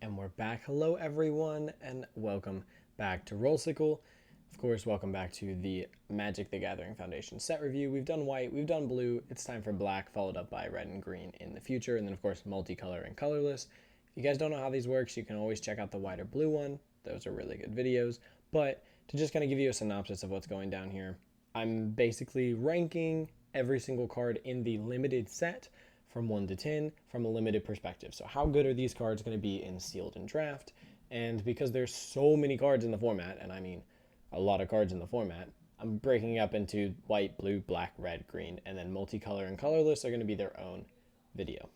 And we're back. Hello, everyone, and welcome back to Rollsicle. Of course, welcome back to the Magic the Gathering Foundation set review. We've done white, we've done blue. It's time for black, followed up by red and green in the future, and then, of course, multicolor and colorless. If you guys don't know how these works, you can always check out the white or blue one. Those are really good videos. But to just kind of give you a synopsis of what's going down here, I'm basically ranking every single card in the limited set from 1 to 10 from a limited perspective. So how good are these cards going to be in sealed and draft? And because there's so many cards in the format, and I mean a lot of cards in the format, I'm breaking it up into white, blue, black, red, green, and then multicolor and colorless are going to be their own video.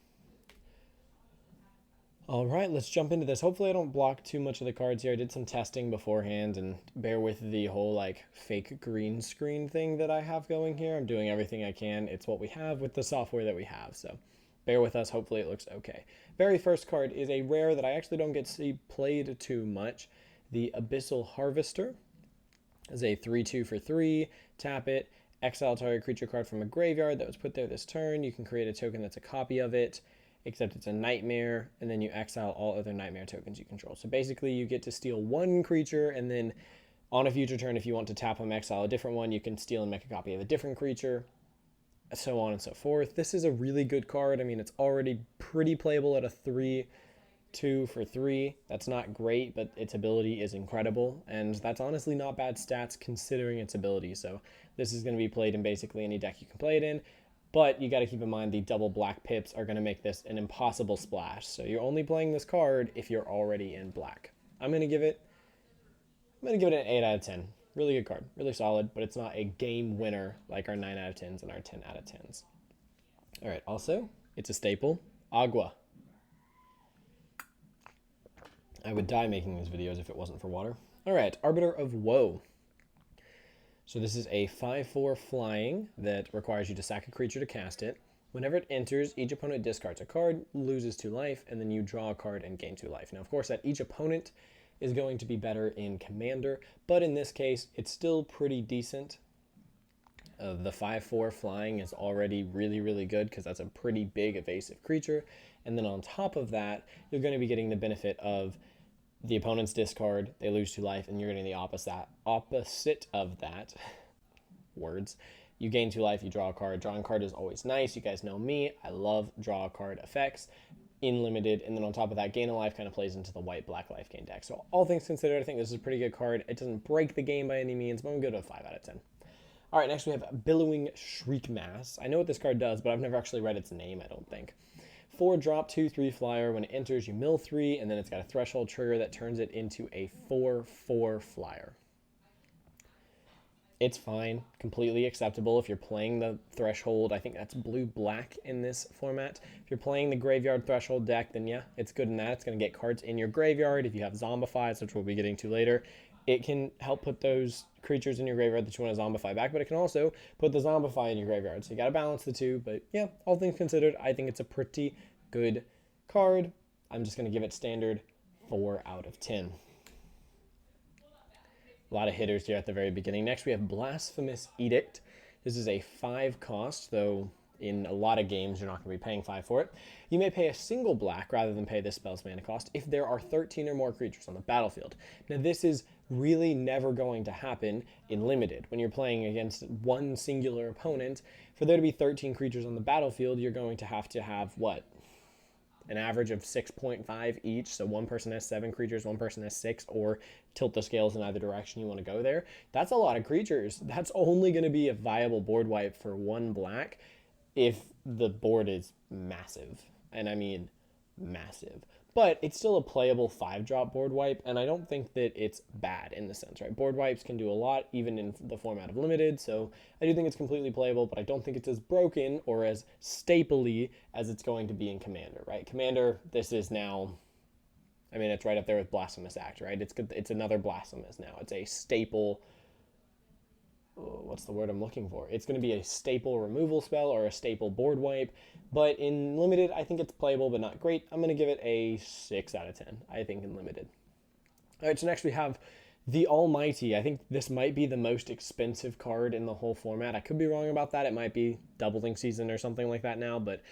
All right, let's jump into this. Hopefully I don't block too much of the cards here. I did some testing beforehand, and bear with the whole like fake green screen thing that I have going here. I'm doing everything I can. It's what we have with the software that we have, so bear with us. Hopefully it looks okay. Very first card is a rare that I actually don't get to see played too much. The Abyssal Harvester is a 3/2 for 3. Tap it. Exile target creature card from a graveyard that was put there this turn. You can create a token that's a copy of it, except it's a nightmare, and then you exile all other nightmare tokens you control. So basically you get to steal one creature, and then on a future turn, if you want to tap them, exile a different one, you can steal and make a copy of a different creature, so on and so forth. This is a really good card. I mean, it's already pretty playable at a 3/2 for 3. That's not great, but its ability is incredible, and that's honestly not bad stats considering its ability. So this is going to be played in basically any deck you can play it in. But you got to keep in mind the double black pips are going to make this an impossible splash. So you're only playing this card if you're already in black. I'm going to give it an 8 out of 10. Really good card, really solid, but it's not a game winner like our 9 out of 10s and our 10 out of 10s. All right, also, it's a staple, Agua. I would die making these videos if it wasn't for water. All right, Arbiter of Woe. So this is a 5/4 flying that requires you to sack a creature to cast it. Whenever it enters, each opponent discards a card, loses 2 life, and then you draw a card and gain 2 life. Now, of course, that each opponent is going to be better in Commander, but in this case, it's still pretty decent. The 5/4 flying is already really, really good because that's a pretty big evasive creature. And then on top of that, you're going to be getting the benefit of the opponent's discard, they lose 2 life, and you're getting the opposite of that. Words. You gain 2 life, you draw a card. Drawing a card is always nice. You guys know me. I love draw a card effects in limited. And then on top of that, gain a life kind of plays into the white-black life gain deck. So all things considered, I think this is a pretty good card. It doesn't break the game by any means, but I'm going to go to a 5 out of 10. All right, next we have Billowing Shriekmass. I know what this card does, but I've never actually read its name, I don't think. 4 drop, 2/3 flyer. When it enters, you mill 3, and then it's got a threshold trigger that turns it into a 4/4 flyer. It's fine, completely acceptable if you're playing the threshold. I think that's blue-black in this format. If you're playing the graveyard threshold deck, then yeah, it's good in that. It's going to get cards in your graveyard. If you have zombifies, which we'll be getting to later, it can help put those creatures in your graveyard that you want to zombify back, but it can also put the zombify in your graveyard. So you got to balance the two, but yeah, all things considered, I think it's a pretty good card. I'm just going to give it standard 4 out of 10. A lot of hitters here at the very beginning. Next, we have Blasphemous Edict. This is a 5 cost, though in a lot of games, you're not going to be paying 5 for it. You may pay a single black rather than pay this spell's mana cost if there are 13 or more creatures on the battlefield. Now, this is really never going to happen in limited. When you're playing against one singular opponent, for there to be 13 creatures on the battlefield, you're going to have what? An average of 6.5 each, so one person has 7 creatures, one person has 6, or tilt the scales in either direction you want to go there. That's a lot of creatures. That's only going to be a viable board wipe for 1 black if the board is massive, and I mean massive. But it's still a playable 5-drop board wipe, and I don't think that it's bad in the sense, right? Board wipes can do a lot, even in the format of limited, so I do think it's completely playable, but I don't think it's as broken or as stapley as it's going to be in Commander, right? Commander, this is now, I mean, it's right up there with Blasphemous Act, right? It's another Blasphemous now. It's a staple, what's the word I'm looking for? It's going to be a staple removal spell or a staple board wipe, but in limited, I think it's playable, but not great. I'm going to give it a 6 out of 10, I think, in limited. All right, so next we have the Almighty. I think this might be the most expensive card in the whole format. I could be wrong about that. It might be doubling season or something like that now, but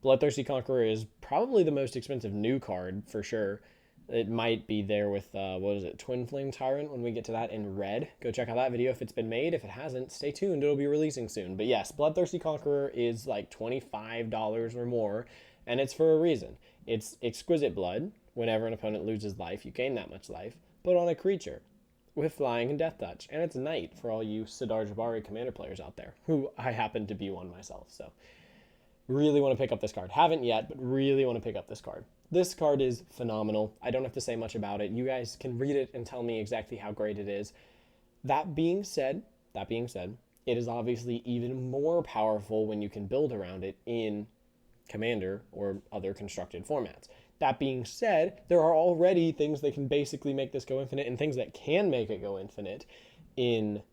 Bloodthirsty Conqueror is probably the most expensive new card for sure. It might be there with, what is it, Twin Flame Tyrant when we get to that in red. Go check out that video if it's been made. If it hasn't, stay tuned. It'll be releasing soon. But yes, Bloodthirsty Conqueror is like $25 or more, and it's for a reason. It's exquisite blood. Whenever an opponent loses life, you gain that much life, but on a creature with flying and death touch. And it's Knight for all you WUBRG commander players out there, who I happen to be one myself. So really want to pick up this card. Haven't yet, but really want to pick up this card. This card is phenomenal. I don't have to say much about it. You guys can read it and tell me exactly how great it is. That being said, it is obviously even more powerful when you can build around it in Commander or other constructed formats. That being said, there are already things that can basically make this go infinite and things that can make it go infinite in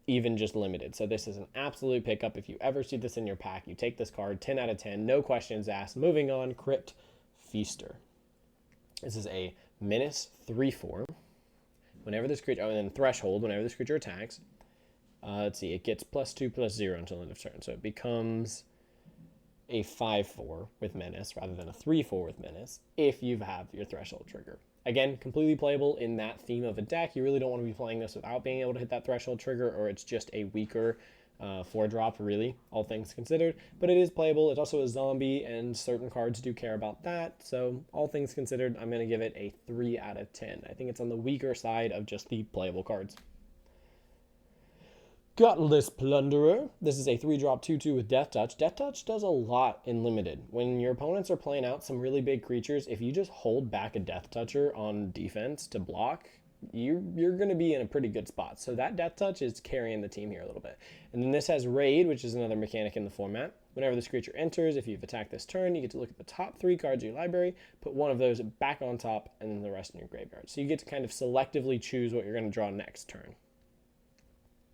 even just limited. So this is an absolute pickup. If you ever see this in your pack, you take this card, 10 out of 10, no questions asked. Moving on, Crypt Feaster. This is a Menace 3/4. Whenever this creature, and then Threshold, whenever this creature attacks, let's see, it gets +2/+0 until end of turn. So it becomes a 5/4 with Menace rather than a 3/4 with Menace if you have your Threshold trigger. Again, completely playable in that theme of a deck. You really don't want to be playing this without being able to hit that Threshold trigger, or it's just a weaker 4-drop, really, all things considered. But it is playable. It's also a zombie, and certain cards do care about that. So all things considered, I'm going to give it a 3 out of 10. I think it's on the weaker side of just the playable cards. Gutless Plunderer. This is a 3-drop 2/2 with Death Touch. Death Touch does a lot in limited. When your opponents are playing out some really big creatures, if you just hold back a Death Toucher on defense to block, you're going to be in a pretty good spot. So that Death Touch is carrying the team here a little bit. And then this has Raid, which is another mechanic in the format. Whenever this creature enters, if you've attacked this turn, you get to look at the top 3 cards of your library, put one of those back on top, and then the rest in your graveyard. So you get to kind of selectively choose what you're going to draw next turn.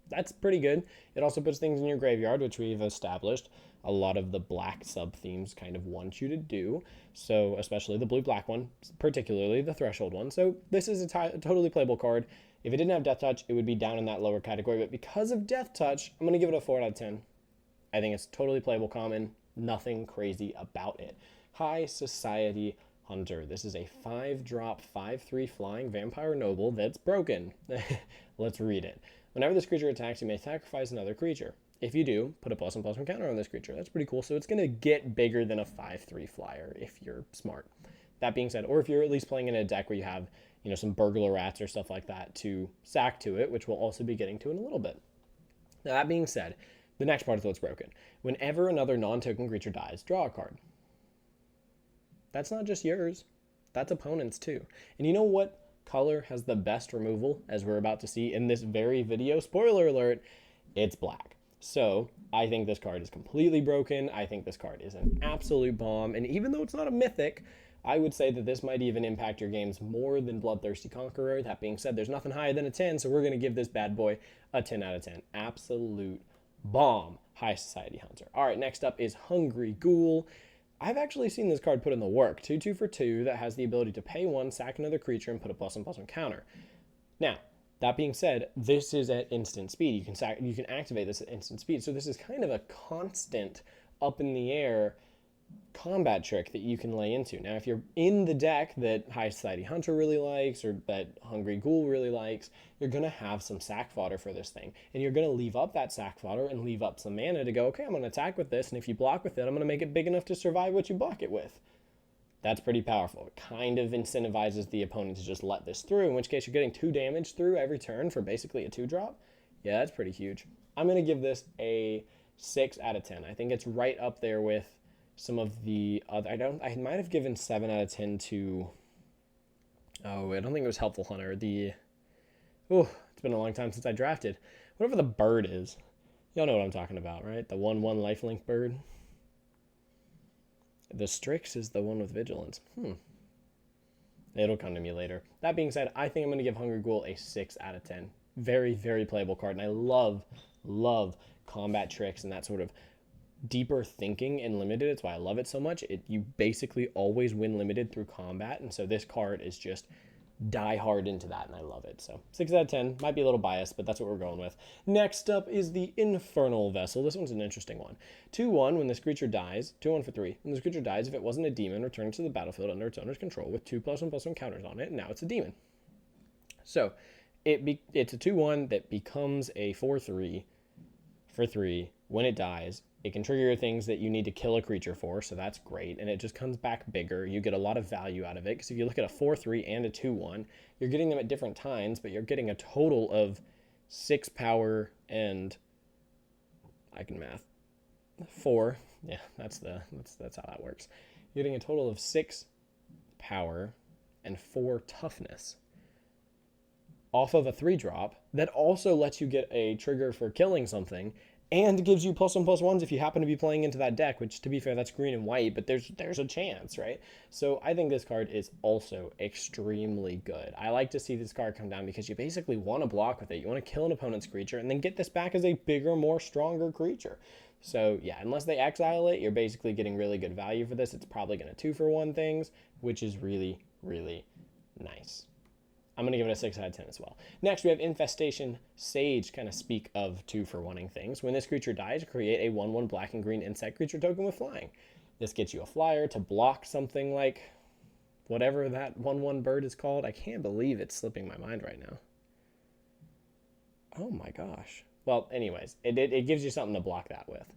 That's pretty good. It also puts things in your graveyard, which we've established a lot of the black sub-themes kind of want you to do. So especially the blue-black one, particularly the Threshold one. So this is a totally playable card. If it didn't have Death Touch, it would be down in that lower category. But because of Death Touch, I'm going to give it a 4 out of 10. I think it's totally playable common. Nothing crazy about it. High Society Hunter. This is a 5-drop, 5/3 flying vampire noble that's broken. Let's read it. Whenever this creature attacks, you may sacrifice another creature. If you do, put a +1/+1 counter on this creature. That's pretty cool. So it's going to get bigger than a 5/3 flyer if you're smart. That being said, or if you're at least playing in a deck where you have, some burglar rats or stuff like that to sack to it, which we'll also be getting to in a little bit. Now, that being said, the next part is what's broken. Whenever another non-token creature dies, draw a card. That's not just yours. That's opponents too. And you know what color has the best removal, as we're about to see in this very video? Spoiler alert, it's black. So I think this card is completely broken. I think this card is an absolute bomb. And even though it's not a mythic, I would say that this might even impact your games more than Bloodthirsty Conqueror. That being said, there's nothing higher than a 10, so we're going to give this bad boy a 10 out of 10. Absolute bomb. High Society Hunter. All right, next up is Hungry Ghoul. I've actually seen this card put in the work. 2/2 for 2 that has the ability to pay 1, sack another creature, and put a +1/+1 counter. Now, that being said, this is at instant speed. You can activate this at instant speed. So this is kind of a constant up in the air combat trick that you can lay into. Now, if you're in the deck that High Society Hunter really likes or that Hungry Ghoul really likes, you're going to have some sack fodder for this thing. And you're going to leave up that sack fodder and leave up some mana to go, okay, I'm going to attack with this, and if you block with it, I'm going to make it big enough to survive what you block it with. That's pretty powerful. It kind of incentivizes the opponent to just let this through, in which case you're getting 2 damage through every turn for basically a 2-drop. Yeah, that's pretty huge. I'm going to give this a 6 out of 10. I think it's right up there with some of the other, I might have given 7 out of 10 to, I don't think it was Helpful Hunter. It's been a long time since I drafted. Whatever the bird is. Y'all know what I'm talking about, right? The 1/1 lifelink bird. The Strix is the one with Vigilance. It'll come to me later. That being said, I think I'm going to give Hungry Ghoul a 6 out of 10. Very, very playable card. And I love combat tricks and that sort of deeper thinking in limited. It's why I love it so much. You basically always win limited through combat, and so this card is just die hard into that, and I love it. So 6 out of 10. Might be a little biased, but that's what we're going with. Next up is the Infernal Vessel. This one's an interesting one. 2/1, when this creature dies, 2/1 for 3. When this creature dies, if it wasn't a demon, return it to the battlefield under its owner's control with 2+1/+1 counters on it, and now it's a demon. So it's a 2/1 that becomes a 4/3 for 3. When it dies, it can trigger things that you need to kill a creature for, so that's great, and it just comes back bigger. You get a lot of value out of it, because if you look at a 4/3 and a 2/1, you're getting them at different times, but you're getting a total of 6 power and, I can math, 4. Yeah, that's how that works. You're getting a total of 6 power and 4 toughness off of a 3-drop that also lets you get a trigger for killing something and gives you +1/+1s if you happen to be playing into that deck, which, to be fair, that's green and white, but there's a chance, right? So I think this card is also extremely good. I like to see this card come down because you basically want to block with it. You want to kill an opponent's creature and then get this back as a bigger, more stronger creature. So yeah, unless they exile it, you're basically getting really good value for this. It's probably going to 2-for-1 things, which is really, really nice. I'm going to give it a 6 out of 10 as well. Next, we have Infestation Sage, kind of speak of 2-for-1ing things. When this creature dies, create a 1/1 black and green insect creature token with flying. This gets you a flyer to block something like whatever that 1/1 bird is called. I can't believe it's slipping my mind right now. Oh my gosh. Well, anyways, it gives you something to block that with.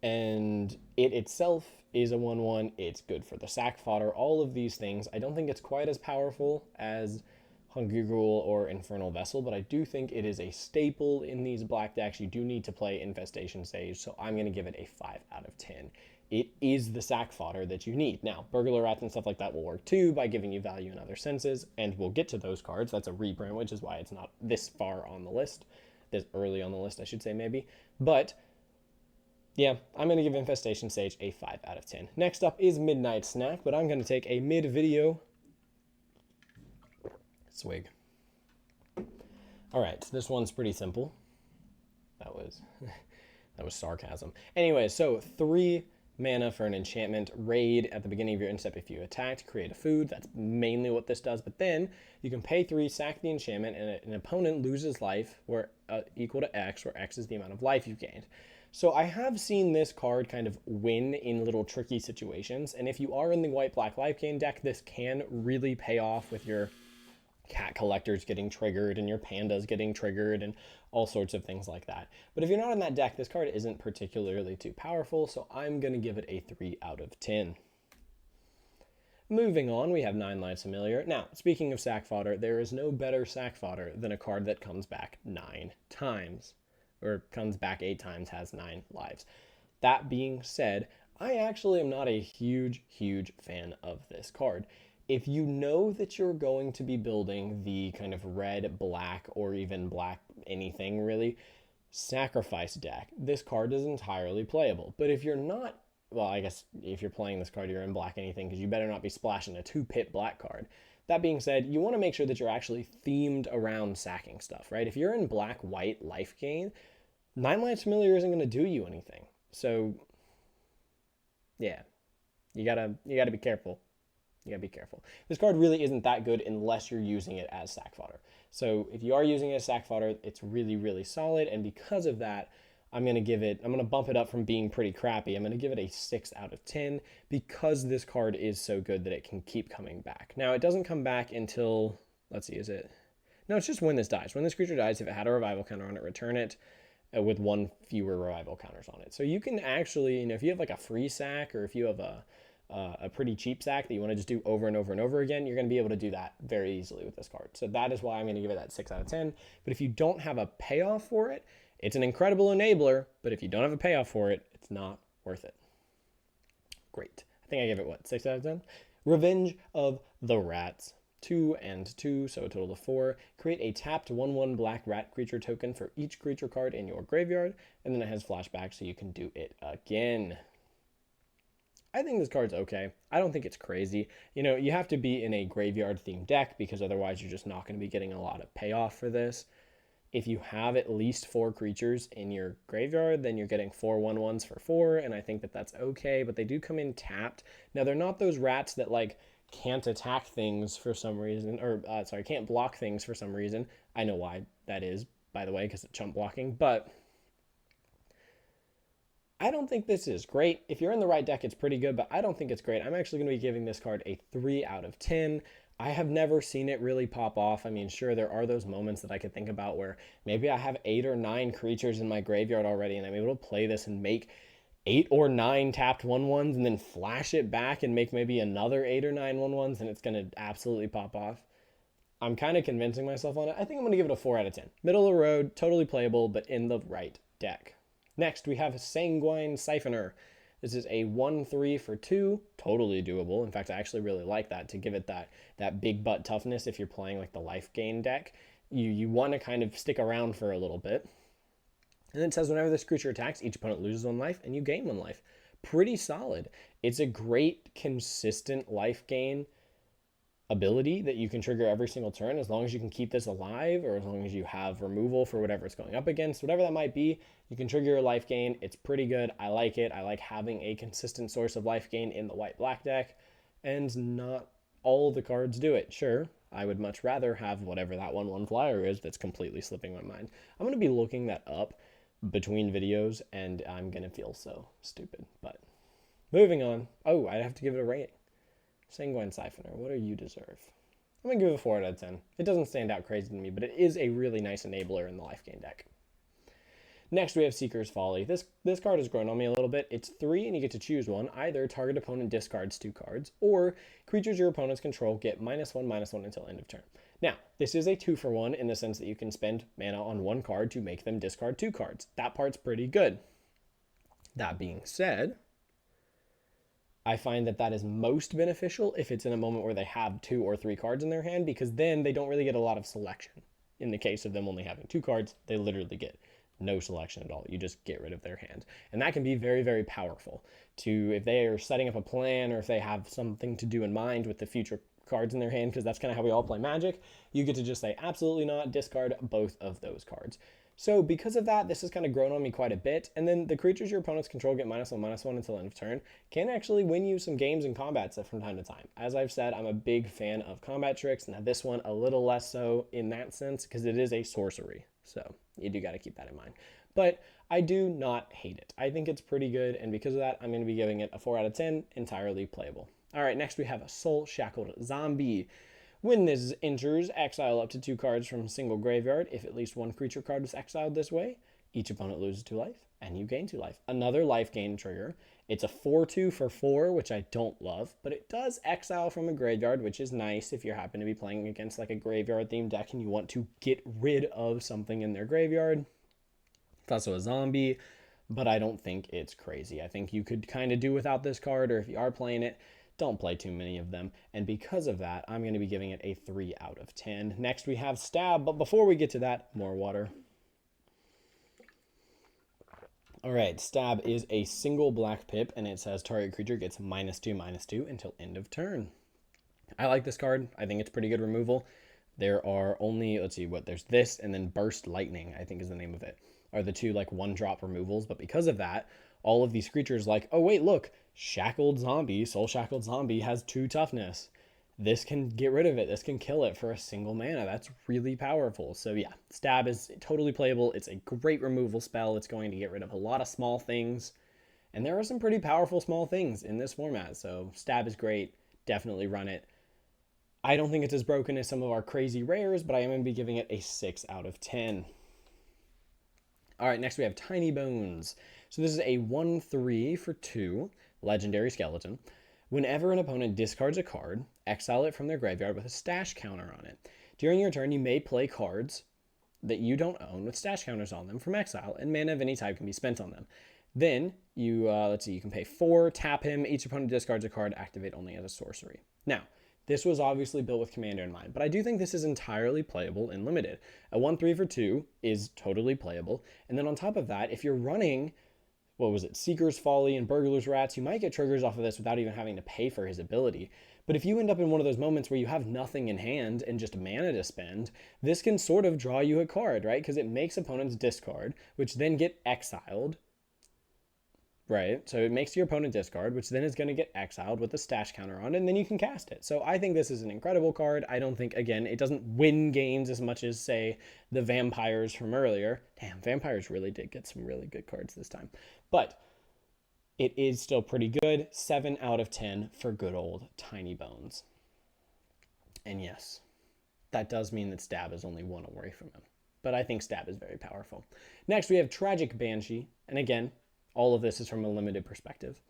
And it itself is a 1/1. It's good for the sack fodder, all of these things. I don't think it's quite as powerful as Hungry Ghoul or Infernal Vessel, but I do think it is a staple in these black decks. You do need to play Infestation Sage, so I'm going to give it a 5 out of 10. It is the sack fodder that you need. Now, Burglar Rats and stuff like that will work too by giving you value in other senses, and we'll get to those cards. That's a reprint, which is why it's not this far on the list. This early on the list, I should say, maybe. But yeah, I'm going to give Infestation Sage a 5 out of 10. Next up is Midnight Snack, but I'm going to take a mid-video swig. All right, this one's pretty simple. That was sarcasm. Anyway, so 3 mana for an enchantment. Raid at the beginning of your end step if you attacked. Create a food. That's mainly what this does. But then you can pay 3, sack the enchantment, and an opponent loses life where equal to X, where X is the amount of life you've gained. So I have seen this card kind of win in little tricky situations, and if you are in the white-black life gain deck, this can really pay off with your cat collectors getting triggered and your pandas getting triggered and all sorts of things like that. But if you're not in that deck, this card isn't particularly too powerful, so I'm going to give it a 3 out of 10. Moving on, we have 9 Lives Familiar. Now, speaking of sack fodder, there is no better sack fodder than a card that comes back 9 times. Or comes back 8 times, has 9 lives. That being said, I actually am not a huge fan of this card. If you know that you're going to be building the kind of red, black, or even black anything really, sacrifice deck, this card is entirely playable. But if you're not, well, I guess if you're playing this card, you're in black anything, because you better not be splashing a 2-pit black card. That being said, you want to make sure that you're actually themed around sacking stuff, right? If you're in black-white life gain, 9 Lives Familiar isn't going to do you anything. So, yeah, you gotta be careful. You gotta be careful. This card really isn't that good unless you're using it as sack fodder. So if you are using it as sack fodder, it's really solid, and because of that, I'm going to bump it up from being pretty crappy. I'm going to give it a 6 out of 10 because this card is so good that it can keep coming back. Now, it doesn't come back until, let's see, no, it's just when this dies. When this creature dies, if it had a revival counter on it, return it with 1 fewer revival counters on it. So you can actually, if you have like a free sack, or if you have a pretty cheap sack that you want to just do over and over and over again, you're going to be able to do that very easily with this card. So that is why I'm going to give it that 6 out of 10. But if you don't have a payoff for it, it's an incredible enabler, but if you don't have a payoff for it, it's not worth it. Great. I think I gave it, 6 out of 10? Revenge of the Rats. 2 and 2, so a total of 4. Create a tapped 1/1 black rat creature token for each creature card in your graveyard, and then it has flashback so you can do it again. I think this card's okay. I don't think it's crazy. You have to be in a graveyard-themed deck because otherwise you're just not going to be getting a lot of payoff for this. If you have at least 4 creatures in your graveyard, then you're getting 4 1/1s for 4, and I think that that's okay, but they do come in tapped. Now, they're not those rats that, can't attack things for some reason, or sorry, can't block things for some reason. I know why that is, by the way, because it's chump blocking, but I don't think this is great. If you're in the right deck, it's pretty good, but I don't think it's great. I'm actually going to be giving this card a 3 out of 10. I have never seen it really pop off. I mean, sure, there are those moments that I could think about where maybe I have 8 or 9 creatures in my graveyard already, and I'm able to play this and make 8 or 9 tapped 1/1s and then flash it back and make maybe another 8 or 9 1/1s, and it's going to absolutely pop off. I'm kind of convincing myself on it. I think I'm going to give it a 4 out of 10. Middle of the road, totally playable, but in the right deck. Next, we have Sanguine Siphoner. This is a 1/3 for 2, totally doable. In fact, I actually really like that to give it that big butt toughness if you're playing like the life gain deck. You want to kind of stick around for a little bit. And then it says whenever this creature attacks, each opponent loses 1 life and you gain 1 life. Pretty solid. It's a great, consistent life gain ability that you can trigger every single turn as long as you can keep this alive, or as long as you have removal for whatever it's going up against, whatever that might be, you can trigger your life gain. It's pretty good. I like it. I like having a consistent source of life gain in the white-black deck, and not all the cards do it. Sure, I would much rather have whatever that 1/1 flyer is that's completely slipping my mind. I'm going to be looking that up between videos, and I'm going to feel so stupid, but moving on. Oh, I'd have to give it a rating. Sanguine Siphoner, what do you deserve? I'm going to give it a 4 out of 10. It doesn't stand out crazy to me, but it is a really nice enabler in the life gain deck. Next, we have Seeker's Folly. This card has grown on me a little bit. It's 3, and you get to choose one. Either target opponent discards 2 cards, or creatures your opponents control get -1/-1 until end of turn. Now, this is a 2-for-1 in the sense that you can spend mana on 1 card to make them discard 2 cards. That part's pretty good. That being said, I find that is most beneficial if it's in a moment where they have 2 or 3 cards in their hand, because then they don't really get a lot of selection. In the case of them only having 2 cards, they literally get no selection at all. You just get rid of their hand. And that can be very, very powerful if they are setting up a plan, or if they have something to do in mind with the future cards in their hand, because that's kind of how we all play Magic. You get to just say, absolutely not, discard both of those cards. So because of that, this has kind of grown on me quite a bit. And then the creatures your opponents control get -1/-1 until end of turn can actually win you some games in combat stuff from time to time. As I've said, I'm a big fan of combat tricks. Now this one a little less so in that sense, because it is a sorcery. So you do got to keep that in mind. But I do not hate it. I think it's pretty good. And because of that, I'm going to be giving it a 4 out of 10, entirely playable. All right, next we have a Soul Shackled Zombie. When this enters, exile up to 2 cards from a single graveyard. If at least 1 creature card is exiled this way, each opponent loses 2 life, and you gain 2 life. Another life gain trigger. It's a 4/2 for 4, which I don't love, but it does exile from a graveyard, which is nice if you happen to be playing against like a graveyard-themed deck and you want to get rid of something in their graveyard. It's also a zombie, but I don't think it's crazy. I think you could kind of do without this card, or if you are playing it, don't play too many of them. And because of that, I'm going to be giving it a 3 out of 10. Next, we have Stab. But before we get to that, more water. All right, Stab is a single black pip, and it says target creature gets -2/-2 until end of turn. I like this card. I think it's pretty good removal. There are only, let's see, there's this, and then Burst Lightning, I think is the name of it, are the 2 like 1-drop removals. But because of that, all of these creatures like, oh wait, look, Shackled Zombie, Soul Shackled Zombie has 2 toughness. This can get rid of it. This can kill it for a single mana. That's really powerful. So yeah, Stab is totally playable. It's a great removal spell. It's going to get rid of a lot of small things. And there are some pretty powerful small things in this format. So Stab is great. Definitely run it. I don't think it's as broken as some of our crazy rares, but I am going to be giving it a 6 out of 10. All right, next we have Tiny Bones. So this is a 1/3 for 2 legendary skeleton. Whenever an opponent discards a card, exile it from their graveyard with a stash counter on it. During your turn, you may play cards that you don't own with stash counters on them from exile, and mana of any type can be spent on them. Then you, let's see, you can pay 4, tap him. Each opponent discards a card, activate only as a sorcery. Now, this was obviously built with Commander in mind, but I do think this is entirely playable in Limited. A 1/3 for 2 is totally playable. And then on top of that, if you're running, Seeker's Folly and Burglar's Rats, you might get triggers off of this without even having to pay for his ability. But if you end up in one of those moments where you have nothing in hand and just mana to spend, this can sort of draw you a card, right? Because it makes opponents discard, which then get exiled, right? So it makes your opponent discard, which then is going to get exiled with a stash counter on it, and then you can cast it. So I think this is an incredible card. I don't think, again, it doesn't win games as much as, say, the Vampires from earlier. Damn, Vampires really did get some really good cards this time. But it is still pretty good. 7 out of 10 for good old Tiny Bones. And yes, that does mean that Stab is only 1 away from him. But I think Stab is very powerful. Next, we have Tragic Banshee. And again, all of this is from a limited perspective.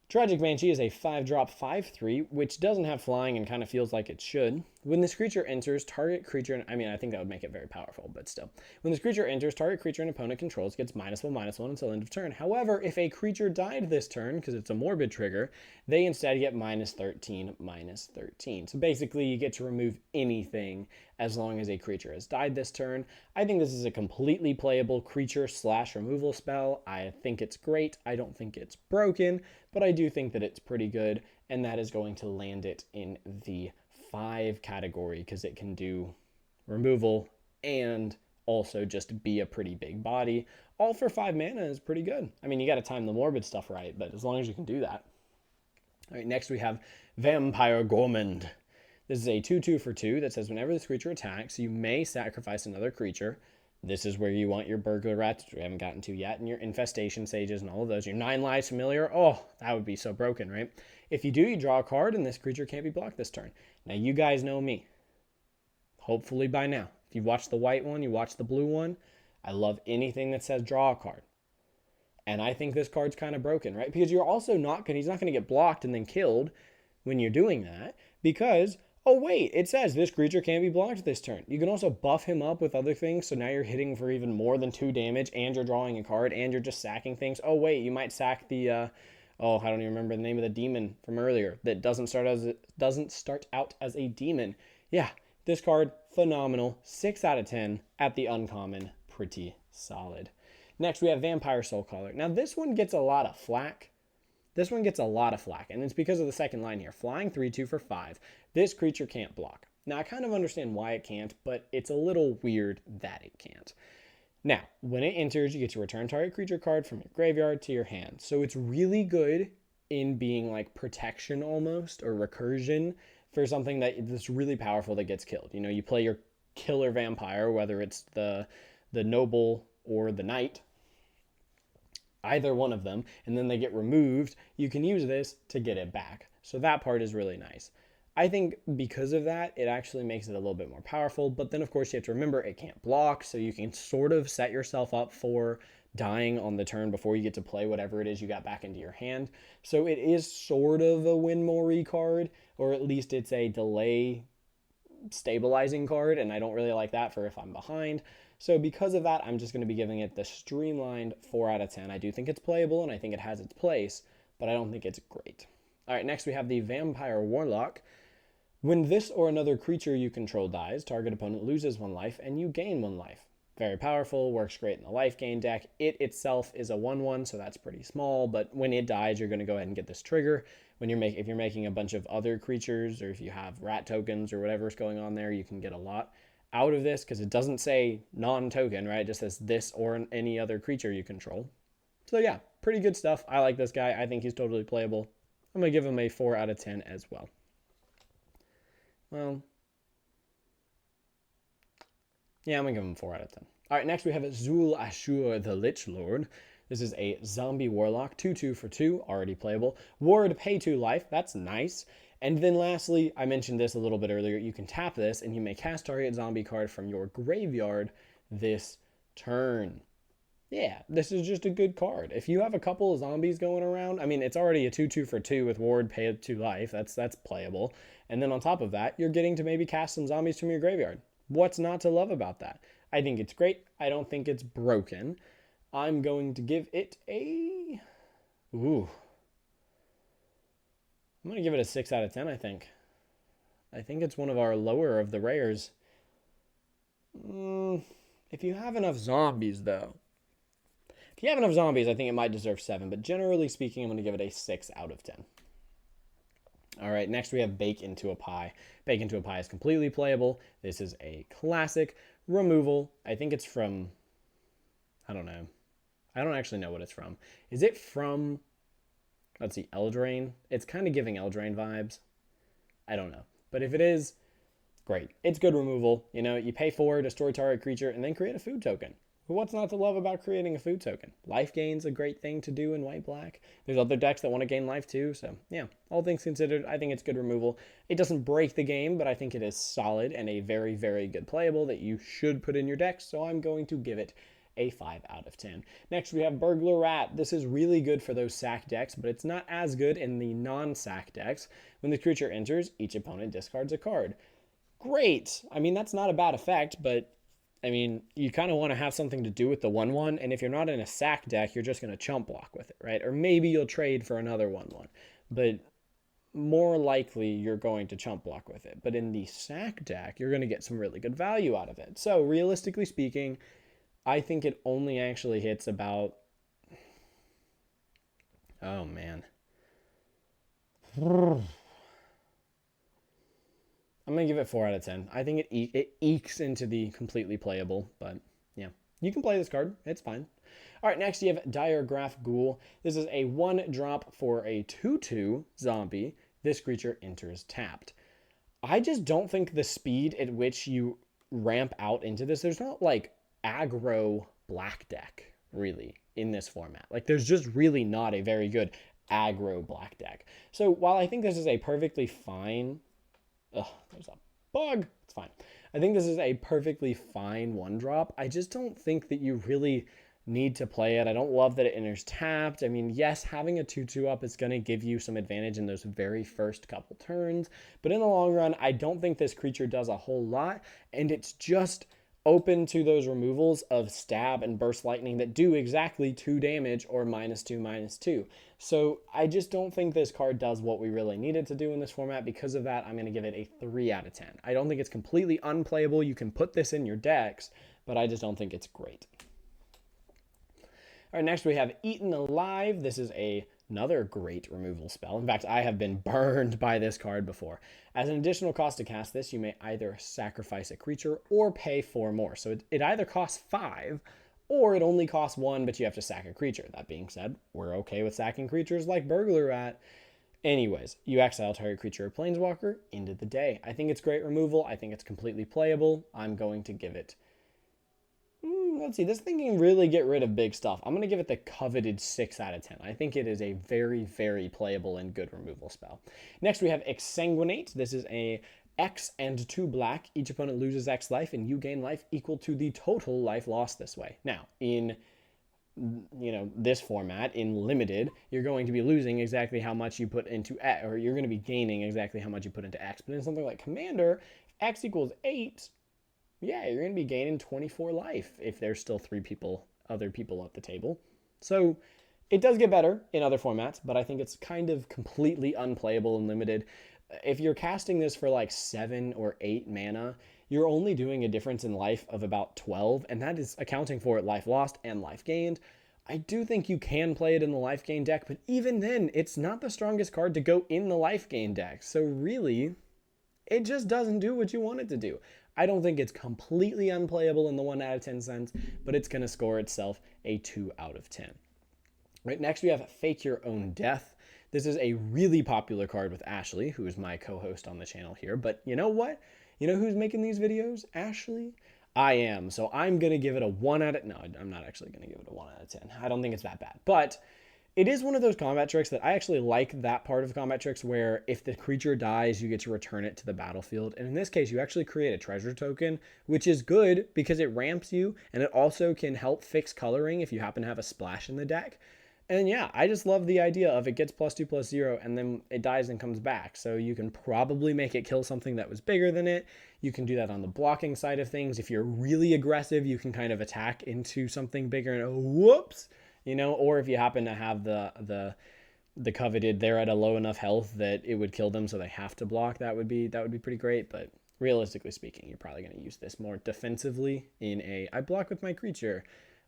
Tragic Banshee is a 5-drop 5/3, which doesn't have flying and kind of feels like it should. When this creature enters, target creature... I mean, I think that would make it very powerful, but still. When this creature enters, target creature an opponent controls gets -1/-1 until end of turn. However, if a creature died this turn, because it's a morbid trigger, they instead get -13/-13. So basically, you get to remove anything as long as a creature has died this turn. I think this is a completely playable creature/removal spell. I think it's great. I don't think it's broken, but I do think that it's pretty good, and that is going to land it in the 5 category because it can do removal and also just be a pretty big body. All for 5 mana is pretty good. I mean, you got to time the morbid stuff right, but as long as you can do that. All right, next we have Vampire Gourmand. This is a 2/2 for 2 that says whenever this creature attacks, you may sacrifice another creature. This is where you want your burglar rats, which we haven't gotten to yet, and your infestation sages and all of those. Your 9 lives familiar. Oh, that would be so broken, right? If you do, you draw a card, and this creature can't be blocked this turn. Now, you guys know me. Hopefully by now. If you watch the white one, you watch the blue one. I love anything that says draw a card. And I think this card's kind of broken, right? Because you're also not going to, he's not going to get blocked and then killed when you're doing that. Because, oh wait, it says this creature can't be blocked this turn. You can also buff him up with other things, so now you're hitting for even more than 2 damage, and you're drawing a card, and you're just sacking things. Oh wait, you might sack the, I don't even remember the name of the demon from earlier that doesn't start out as a demon. Yeah, this card, phenomenal. 6 out of 10 at the uncommon, pretty solid. Next, we have Vampire Soulcaller. Now, this one gets a lot of flack. And it's because of the second line here. Flying 3/2 for 5. This creature can't block. Now, I kind of understand why it can't, but it's a little weird that it can't. Now, when it enters, you get to return target creature card from your graveyard to your hand. So it's really good in being like protection almost, or recursion, for something that's really powerful that gets killed. You know, you play your killer vampire, whether it's the noble or the knight, either one of them, and then they get removed, you can use this to get it back. So that part is really nice. I think because of that, it actually makes it a little bit more powerful, but then of course you have to remember it can't block, so you can sort of set yourself up for dying on the turn before you get to play whatever it is you got back into your hand. So it is sort of a win more card, or at least it's a delay stabilizing card, and I don't really like that for if I'm behind. So because of that, I'm just going to be giving it the streamlined 4 out of 10. I do think it's playable, and I think it has its place, but I don't think it's great. All right, next we have the Vampire Warlock. When this or another creature you control dies, target opponent loses 1 life, and you gain 1 life. Very powerful, works great in the life gain deck. It itself is a 1/1, so that's pretty small, but when it dies, you're going to go ahead and get this trigger. If you're making a bunch of other creatures, or if you have rat tokens or whatever's going on there, you can get a lot out of this, because it doesn't say non-token, right? It just says this or any other creature you control. So yeah, pretty good stuff. I like this guy. I think he's totally playable. I'm going to give him a 4 out of 10 as well. Well, yeah, I'm going to give him 4 out of 10. All right, next we have Zul Ashur the Lich Lord. This is a zombie warlock, 2/2 for 2, already playable. Ward, pay 2 life, that's nice. And then lastly, I mentioned this a little bit earlier, you can tap this and you may cast target zombie card from your graveyard this turn. Yeah, this is just a good card. If you have a couple of zombies going around, I mean, it's already a 2/2 for 2 with Ward, pay 2 life, that's playable. And then on top of that, you're getting to maybe cast some zombies from your graveyard. What's not to love about that? I think it's great. I don't think it's broken. I'm going to give it a... I'm going to give it a 6 out of 10, I think. I think it's one of our lower of the rares. If you have enough zombies, though. If you have enough zombies, I think it might deserve 7. But generally speaking, I'm going to give it a 6 out of 10. All right, next we have Bake Into a Pie. Bake Into a Pie is completely playable. This is a classic removal. I think it's from... I don't know. I don't actually know what it's from. Is it from, let's see, Eldraine? It's kind of giving Eldraine vibes. I don't know. But if it is, great. It's good removal. You know, you pay 4, destroy target creature, and then create a food token. What's not to love about creating a food token? Life gain's a great thing to do in white-black. There's other decks that want to gain life too, so yeah, all things considered, I think it's good removal. It doesn't break the game, but I think it is solid and a very, very good playable that you should put in your deck, so I'm going to give it a 5 out of 10. Next, we have Burglar Rat. This is really good for those sack decks, but it's not as good in the non-sack decks. When the creature enters, each opponent discards a card. Great! I mean, that's not a bad effect, but I mean, you kind of want to have something to do with the 1/1, and if you're not in a sack deck, you're just going to chump block with it, right? Or maybe you'll trade for another 1/1, but more likely you're going to chump block with it. But in the sack deck, you're going to get some really good value out of it. So realistically speaking, I think it only actually hits about, oh man. I'm going to give it 4 out of 10. I think it ekes into the completely playable, but yeah. You can play this card. It's fine. All right, next you have Diregraph Ghoul. This is a 1-drop for a 2/2 zombie. This creature enters tapped. I just don't think the speed at which you ramp out into this, there's not like aggro black deck, really, in this format. Like, there's just really not a very good aggro black deck. So while I think this is a perfectly fine... Ugh, there's a bug. It's fine. I think this is a perfectly fine 1-drop. I just don't think that you really need to play it. I don't love that it enters tapped. I mean, yes, having a 2/2 up is going to give you some advantage in those very first couple turns, but in the long run, I don't think this creature does a whole lot, and it's just open to those removals of stab and burst lightning that do exactly 2 damage or -2/-2. So I just don't think this card does what we really needed to do in this format. Because of that, I'm going to give it a 3 out of 10. I don't think it's completely unplayable. You can put this in your decks, but I just don't think it's great. All right, next we have Eaten Alive. This is another great removal spell. In fact, I have been burned by this card before. As an additional cost to cast this, you may either sacrifice a creature or pay 4 more. So it either costs 5 or it only costs 1, but you have to sack a creature. That being said, we're okay with sacking creatures like Burglar Rat. Anyways, you exile target creature or planeswalker, end of the day. I think it's great removal. I think it's completely playable. I'm going to give it... let's see, this thing can really get rid of big stuff. I'm going to give it the coveted 6 out of 10. I think it is a very, very playable and good removal spell. Next, we have Exsanguinate. This is a X and 2 black. Each opponent loses X life, and you gain life equal to the total life lost this way. Now, in this format, in limited, you're going to be losing exactly how much you put into X, or you're going to be gaining exactly how much you put into X. But in something like Commander, X equals 8... yeah, you're going to be gaining 24 life if there's still 3 other people at the table. So it does get better in other formats, but I think it's kind of completely unplayable and limited. If you're casting this for like 7 or 8 mana, you're only doing a difference in life of about 12, and that is accounting for life lost and life gained. I do think you can play it in the life gain deck, but even then, it's not the strongest card to go in the life gain deck. So really, it just doesn't do what you want it to do. I don't think it's completely unplayable in the 1 out of 10 sense, but it's going to score itself a 2 out of 10. Right, next we have Fake Your Own Death. This is a really popular card with Ashley, who is my co-host on the channel here. But you know what? You know who's making these videos? Ashley? I am. So I'm going to give it a 1 out of... no, I'm not actually going to give it a 1 out of 10. I don't think it's that bad. But it is one of those combat tricks that I actually like, that part of combat tricks where if the creature dies, you get to return it to the battlefield. And in this case, you actually create a treasure token, which is good because it ramps you, and it also can help fix coloring if you happen to have a splash in the deck. And yeah, I just love the idea of it gets +2/+0 and then it dies and comes back. So you can probably make it kill something that was bigger than it. You can do that on the blocking side of things. If you're really aggressive, you can kind of attack into something bigger and whoops, or if you happen to have the coveted, they're at a low enough health that it would kill them, so they have to block. That would be pretty great. But realistically speaking, you're probably going to use this more defensively in I block with my creature.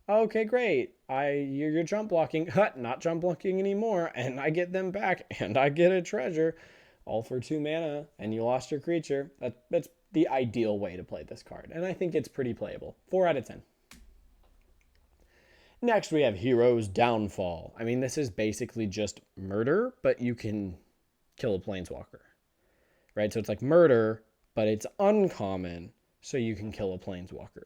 Okay, great. You're jump blocking. Not jump blocking anymore. And I get them back. And I get a treasure. All for 2 mana. And you lost your creature. That's the ideal way to play this card. And I think it's pretty playable. 4 out of 10. Next, we have Hero's Downfall. I mean, this is basically just murder, but you can kill a planeswalker, right? So it's like murder, but it's uncommon, so you can kill a planeswalker.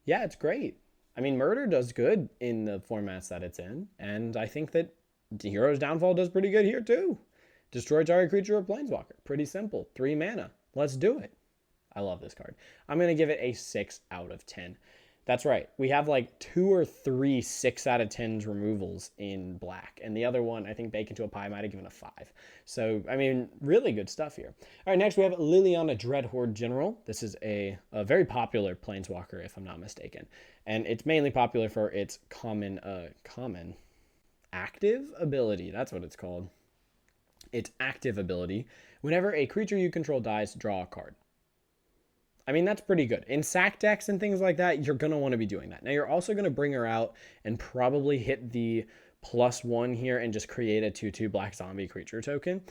Yeah, it's great. I mean, murder does good in the formats that it's in, and I think that Hero's Downfall does pretty good here too. Destroy target creature or planeswalker. Pretty simple. 3 mana. Let's do it. I love this card. I'm going to give it a 6 out of 10. That's right. We have like 2 or 3 6 out of 10s removals in black. And the other one, I think Bake Into a Pie might have given a 5. So, I mean, really good stuff here. All right, next we have Liliana Dreadhorde General. This is a very popular planeswalker, if I'm not mistaken. And it's mainly popular for its common active ability. That's what it's called. Its active ability. Whenever a creature you control dies, draw a card. I mean, that's pretty good. In sack decks and things like that, you're going to want to be doing that. Now, you're also going to bring her out and probably hit the +1 here and just create a 2/2 black zombie creature token.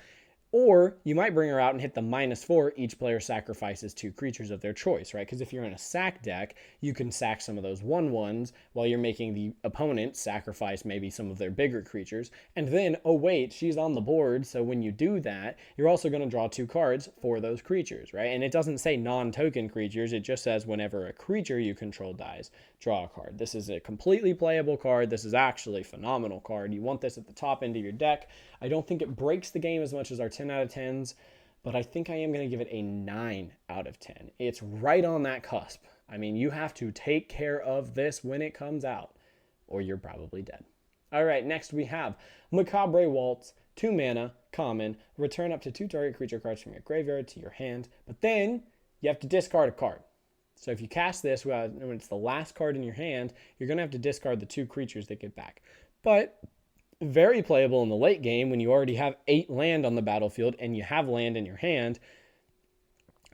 Or you might bring her out and hit the -4. Each player sacrifices 2 creatures of their choice, right? Because if you're in a sack deck, you can sack some of those 1/1s while you're making the opponent sacrifice maybe some of their bigger creatures. And then, oh wait, she's on the board. So when you do that, you're also going to draw 2 cards for those creatures, right? And it doesn't say non-token creatures. It just says whenever a creature you control dies, draw a card. This is a completely playable card. This is actually a phenomenal card. You want this at the top end of your deck. I don't think it breaks the game as much as our 10 out of 10s, but I think I am going to give it a 9 out of 10. It's right on that cusp. I mean, you have to take care of this when it comes out, or you're probably dead. All right, next we have Macabre Waltz, 2 mana, common, return up to 2 target creature cards from your graveyard to your hand, but then you have to discard a card. So if you cast this when it's the last card in your hand, you're going to have to discard the 2 creatures that get back. But very playable in the late game when you already have 8 land on the battlefield and you have land in your hand.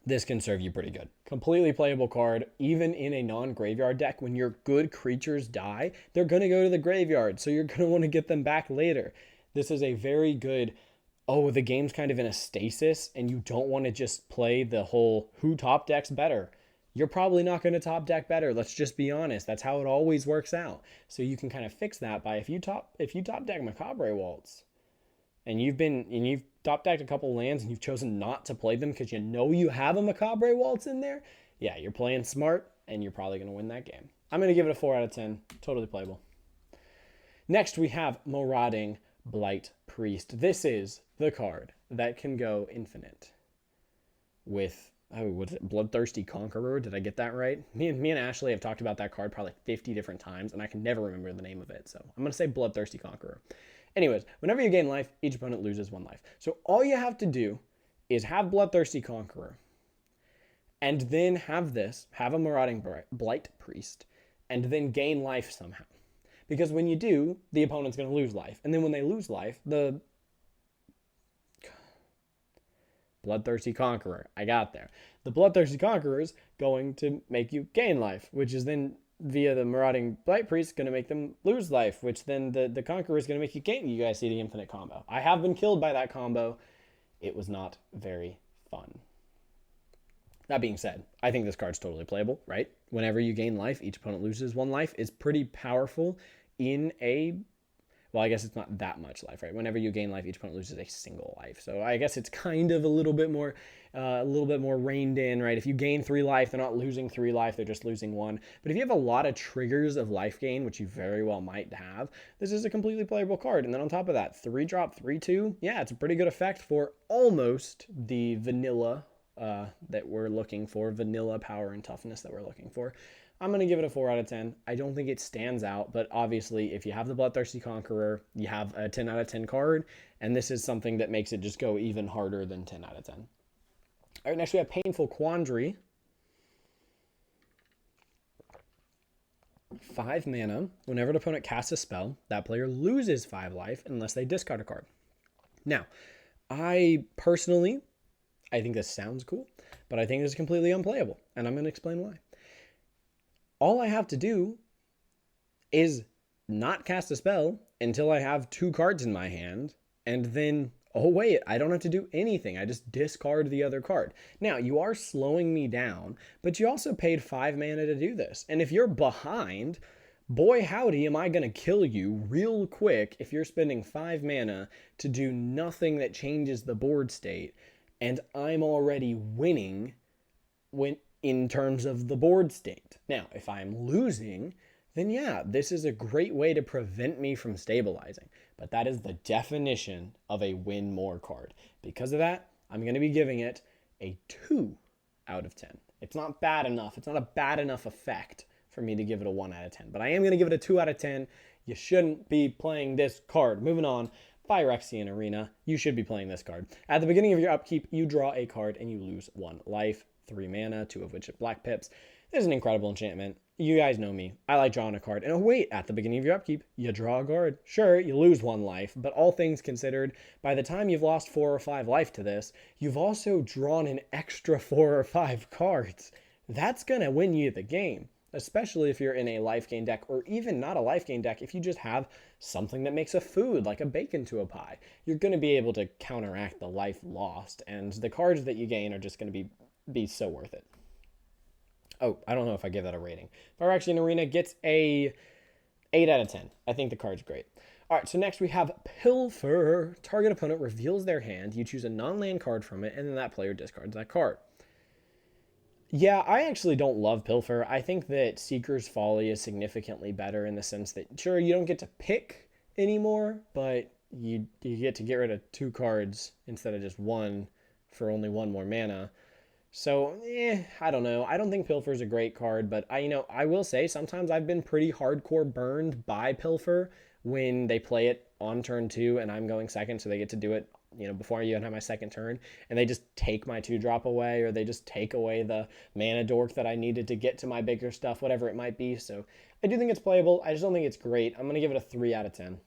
This can serve you pretty good. Completely playable card, even in a non-graveyard deck. When your good creatures die, they're going to go to the graveyard, so you're going to want to get them back later. This is a very good, the game's kind of in a stasis and you don't want to just play the whole who top decks better. You're probably not going to top deck better. Let's just be honest. That's how it always works out. So you can kind of fix that by if you top deck Macabre Waltz and you've top decked a couple lands and you've chosen not to play them because you know you have a Macabre Waltz in there, yeah, you're playing smart and you're probably going to win that game. I'm going to give it a 4 out of 10. Totally playable. Next, we have Marauding Blight Priest. This is the card that can go infinite with what is it? Bloodthirsty Conqueror. Did I get that right? Me and Ashley have talked about that card probably 50 different times, and I can never remember the name of it. So I'm going to say Bloodthirsty Conqueror. Anyways, whenever you gain life, each opponent loses 1 life. So all you have to do is have Bloodthirsty Conqueror, and then have a Marauding Blight Priest, and then gain life somehow. Because when you do, the opponent's going to lose life. And then when they lose life, the Bloodthirsty Conqueror. I got there. The Bloodthirsty Conqueror is going to make you gain life, which is then via the Marauding Blight Priest going to make them lose life, which then the Conqueror is going to make you gain. You guys see the infinite combo. I have been killed by that combo. It was not very fun. That being said, I think this card's totally playable, right? Whenever you gain life, each opponent loses 1 life. It's pretty powerful in a... Well, I guess it's not that much life, right? Whenever you gain life, each opponent loses a single life. So I guess it's kind of a little bit more reined in, right? If you gain 3 life, they're not losing 3 life, they're just losing 1. But if you have a lot of triggers of life gain, which you very well might have, this is a completely playable card. And then on top of that, 3-drop, 3/2. Yeah, it's a pretty good effect for almost the vanilla that we're looking for, vanilla power and toughness that we're looking for. I'm going to give it a 4 out of 10. I don't think it stands out, but obviously if you have the Bloodthirsty Conqueror, you have a 10 out of 10 card, and this is something that makes it just go even harder than 10 out of 10. All right, next we have Painful Quandary. 5 mana. Whenever an opponent casts a spell, that player loses 5 life unless they discard a card. Now, I think this sounds cool, but I think this is completely unplayable, and I'm going to explain why. All I have to do is not cast a spell until I have 2 cards in my hand, and then oh wait, I don't have to do anything. I just discard the other card. Now, you are slowing me down, but you also paid 5 mana to do this. And if you're behind, boy howdy am I going to kill you real quick if you're spending 5 mana to do nothing that changes the board state, and I'm already winning when in terms of the board state. Now, if I'm losing, then yeah, this is a great way to prevent me from stabilizing. But that is the definition of a win more card. Because of that, I'm going to be giving it a 2 out of 10. It's not bad enough. It's not a bad enough effect for me to give it a 1 out of 10. But I am going to give it a 2 out of 10. You shouldn't be playing this card. Moving on, Phyrexian Arena. You should be playing this card. At the beginning of your upkeep, you draw a card and you lose 1 life. 3 mana, 2 of which are black pips. This is an incredible enchantment. You guys know me. I like drawing a card. And oh wait, at the beginning of your upkeep, you draw a card. Sure, you lose 1 life, but all things considered, by the time you've lost 4 or 5 life to this, you've also drawn an extra 4 or 5 cards. That's gonna win you the game, especially if you're in a life gain deck, or even not a life gain deck, if you just have something that makes a food, like a bacon to a pie. You're gonna be able to counteract the life lost, and the cards that you gain are just gonna be so worth it. Oh, I don't know if I give that a rating. Phyrexian Arena gets a 8 out of 10. I think the card's great. All right, so next we have Pilfer. Target opponent reveals their hand. You choose a non-land card from it, and then that player discards that card. Yeah, I actually don't love Pilfer. I think that Seeker's Folly is significantly better in the sense that, sure, you don't get to pick anymore, but you get to get rid of 2 cards instead of just 1 for only 1 more mana. So, I don't know. I don't think Pilfer's a great card, but I will say sometimes I've been pretty hardcore burned by Pilfer when they play it on turn 2 and I'm going second, so they get to do it, before I even have my second turn, and they just take my 2-drop away, or they just take away the mana dork that I needed to get to my bigger stuff, whatever it might be. So, I do think it's playable. I just don't think it's great. I'm going to give it a 3 out of 10.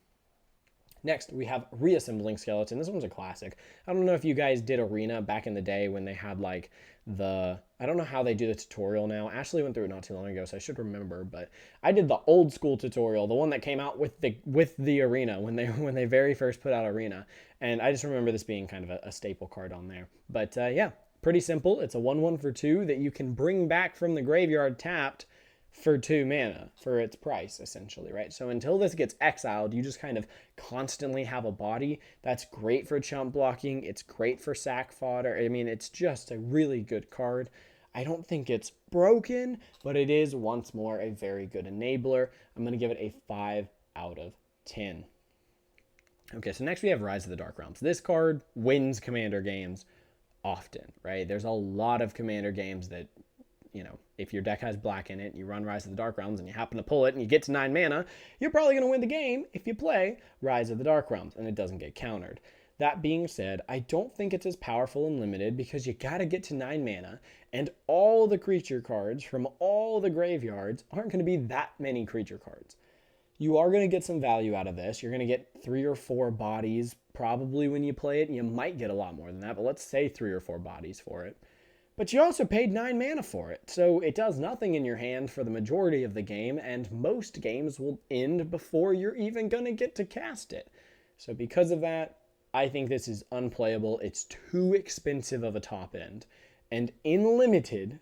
Next, we have Reassembling Skeleton. This one's a classic. I don't know if you guys did Arena back in the day when they had like I don't know how they do the tutorial now. Ashley went through it not too long ago, so I should remember, but I did the old school tutorial, the one that came out with the Arena when they very first put out Arena. And I just remember this being kind of a staple card on there. But yeah, pretty simple. It's a 1/1 for 2 that you can bring back from the graveyard tapped for 2 mana for its price, essentially, right? So until this gets exiled, you just kind of constantly have a body. That's great for chump blocking. It's great for sack fodder. I mean, it's just a really good card. I don't think it's broken, but it is, once more, a very good enabler. I'm going to give it a 5 out of 10. Okay, so next we have Rise of the Dark Realms. This card wins Commander games often, right? There's a lot of Commander games that, if your deck has black in it, you run Rise of the Dark Realms, and you happen to pull it, and you get to 9 mana, you're probably going to win the game if you play Rise of the Dark Realms, and it doesn't get countered. That being said, I don't think it's as powerful and limited because you got to get to 9 mana, and all the creature cards from all the graveyards aren't going to be that many creature cards. You are going to get some value out of this. You're going to get 3 or 4 bodies probably when you play it, and you might get a lot more than that, but let's say 3 or 4 bodies for it. But you also paid 9 mana for it, so it does nothing in your hand for the majority of the game, and most games will end before you're even going to get to cast it. So because of that, I think this is unplayable. It's too expensive of a top end. And in limited,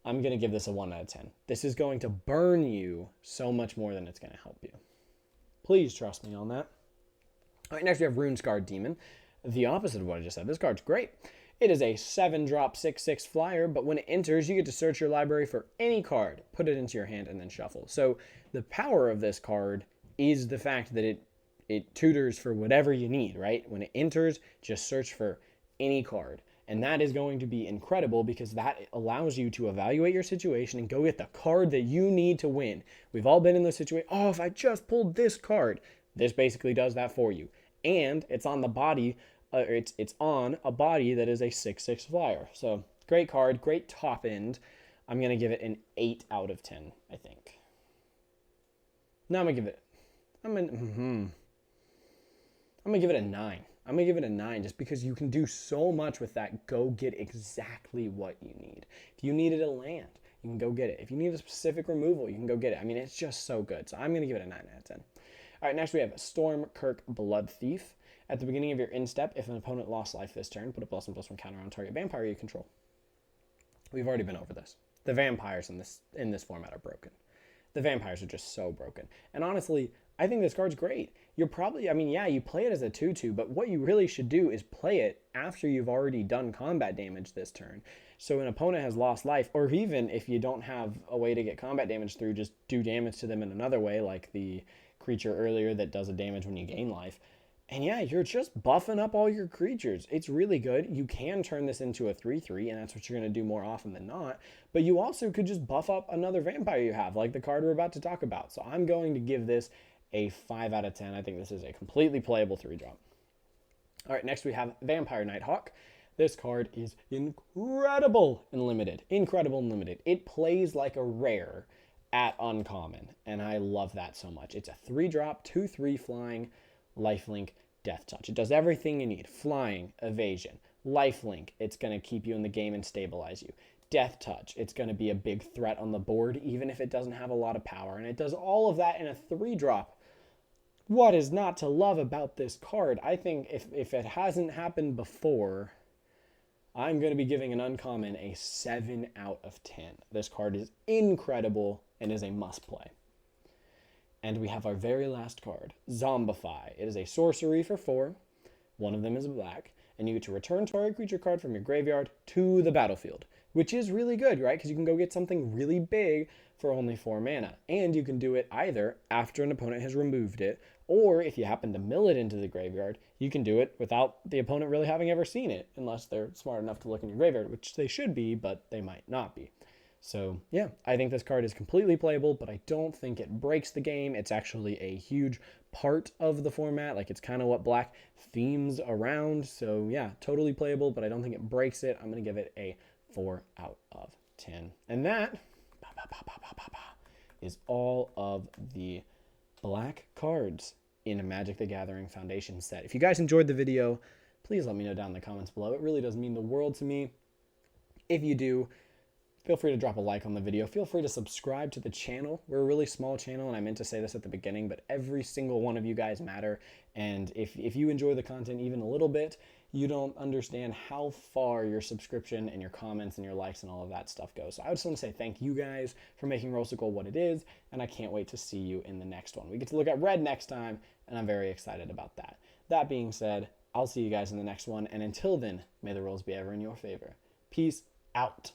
I'm going to give this a 1 out of 10. This is going to burn you so much more than it's going to help you. Please trust me on that. All right, next we have Runescarred Demon. The opposite of what I just said. This card's great. It is a 7-drop 6/6 flyer, but when it enters, you get to search your library for any card, put it into your hand, and then shuffle. So the power of this card is the fact that it tutors for whatever you need, right? When it enters, just search for any card. And that is going to be incredible because that allows you to evaluate your situation and go get the card that you need to win. We've all been in this situation. Oh, if I just pulled this card, this basically does that for you. And it's on the body. It's on a body that is a 6/6 flyer. So great card, great top end. I'm going to give it an 8 out of 10, I think. No, I'm going to give it a 9. I'm going to give it a 9 just because you can do so much with that. Go get exactly what you need. If you needed a land, you can go get it. If you need a specific removal, you can go get it. I mean, it's just so good. So I'm going to give it a 9 out of 10. All right, next we have Stormkirk Blood Thief. At the beginning of your end step, if an opponent lost life this turn, put a +1/+1 counter on target vampire you control. We've already been over this. The vampires in this format are broken. The vampires are just so broken. And honestly, I think this card's great. You're probably, I mean, yeah, you play it as a 2/2, but what you really should do is play it after you've already done combat damage this turn. So an opponent has lost life, or even if you don't have a way to get combat damage through, just do damage to them in another way, like the creature earlier that does a damage when you gain life. And yeah, you're just buffing up all your creatures. It's really good. You can turn this into a 3/3, and that's what you're going to do more often than not. But you also could just buff up another vampire you have, like the card we're about to talk about. So I'm going to give this a 5 out of 10. I think this is a completely playable 3-drop. All right, next we have Vampire Nighthawk. This card is incredible in limited. Incredible in limited. It plays like a rare at uncommon, and I love that so much. It's a 3-drop, 2/3 flying, lifelink, death touch. It does everything you need. Flying, evasion, lifelink, it's going to keep you in the game and stabilize you. Death touch, it's going to be a big threat on the board even if it doesn't have a lot of power. And it does all of that in a 3-drop. What is not to love about this card? I think if it hasn't happened before, I'm going to be giving an uncommon a 7 out of 10. This card is incredible and is a must play. And we have our very last card, Zombify. It is a sorcery for 4. One of them is a black. And you get to return target creature card from your graveyard to the battlefield, which is really good, right? Because you can go get something really big for only 4 mana. And you can do it either after an opponent has removed it, or if you happen to mill it into the graveyard, you can do it without the opponent really having ever seen it, unless they're smart enough to look in your graveyard, which they should be, but they might not be. So yeah, I think this card is completely playable, but I don't think it breaks the game. It's actually a huge part of the format. Like, it's kind of what black themes around. So yeah, totally playable, but I don't think it breaks it. I'm going to give it a 4 out of 10. And that is all of the black cards in a Magic the Gathering Foundation set. If you guys enjoyed the video, please let me know down in the comments below. It really does mean the world to me. If you do, feel free to drop a like on the video. Feel free to subscribe to the channel. We're a really small channel, and I meant to say this at the beginning, but every single one of you guys matter. And if you enjoy the content even a little bit, you don't understand how far your subscription and your comments and your likes and all of that stuff goes. So I just want to say thank you guys for making Rossicle what it is, and I can't wait to see you in the next one. We get to look at red next time, and I'm very excited about that. That being said, I'll see you guys in the next one, and until then, may the rolls be ever in your favor. Peace out.